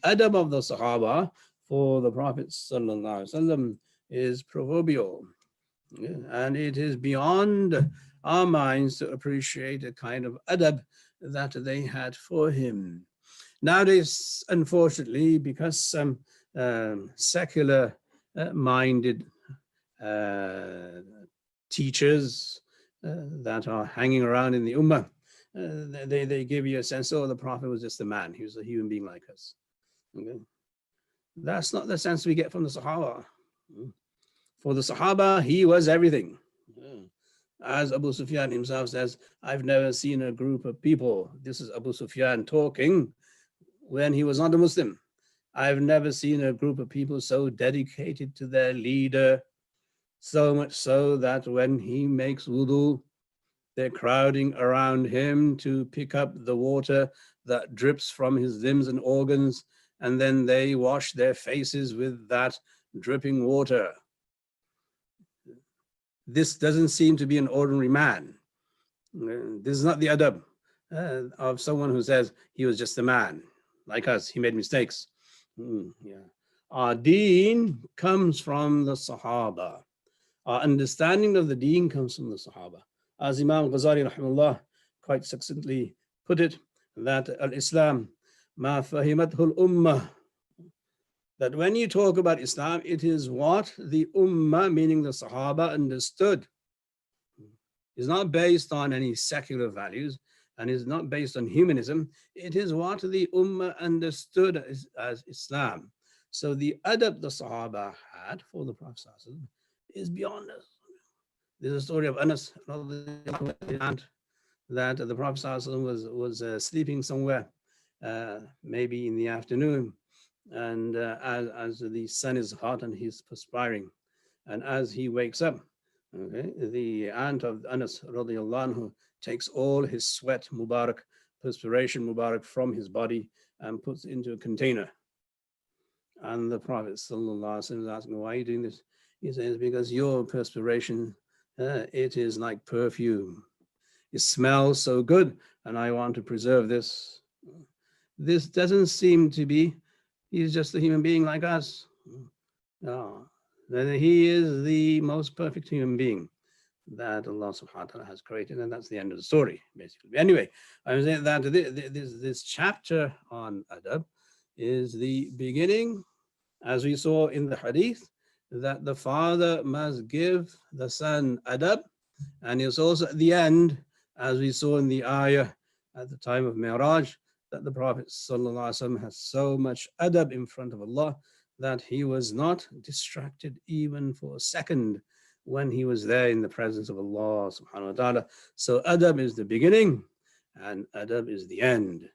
adab of the Sahaba for the Prophet ﷺ is proverbial. And it is beyond our minds to appreciate a kind of adab that they had for him. Nowadays, unfortunately, because some secular minded teachers that are hanging around in the ummah, they give you a sense, oh, the Prophet was just a man, he was a human being like us. Okay? That's not the sense we get from the Sahaba. For the Sahaba, he was everything. As Abu Sufyan himself says, I've never seen a group of people, this is Abu Sufyan talking when he was not a Muslim. I've never seen a group of people so dedicated to their leader, so much so that when he makes wudu, they're crowding around him to pick up the water that drips from his limbs and organs, and then they wash their faces with that dripping water. This doesn't seem to be an ordinary man. This is not the adab of someone who says he was just a man, like us, he made mistakes. Our deen comes from the Sahaba. Our understanding of the deen comes from the Sahaba. As Imam Ghazali rahimahullah quite succinctly put it, that al-Islam ma fahimathu al-ummah, that when you talk about Islam, it is what the ummah, meaning the Sahaba, understood. It's not based on any secular values and is not based on humanism. It is what the ummah understood as Islam. So the adab the Sahaba had for the Prophet is beyond us. There's a story of Anas that the Prophet was sleeping somewhere, maybe in the afternoon, and as the sun is hot and he's perspiring, and as he wakes up, okay, the aunt of Anas radiallahu anhu takes all his sweat Mubarak, perspiration Mubarak from his body and puts it into a container. And the Prophet sallallahu alaihi wasallam is asking, why are you doing this? He says, because your perspiration, it is like perfume. It smells so good, and I want to preserve this. This doesn't seem to be, he's just a human being like us. No, he is the most perfect human being that Allah subhanahu wa ta'ala has created, and that's the end of the story, basically. Anyway, I was saying that this chapter on adab is the beginning, as we saw in the hadith, that the father must give the son adab, and it's also at the end, as we saw in the ayah at the time of Mi'raj, that the Prophet ﷺ has so much adab in front of Allah that he was not distracted even for a second when he was there in the presence of Allah subhanahu wa ta'ala. So adab is the beginning and adab is the end.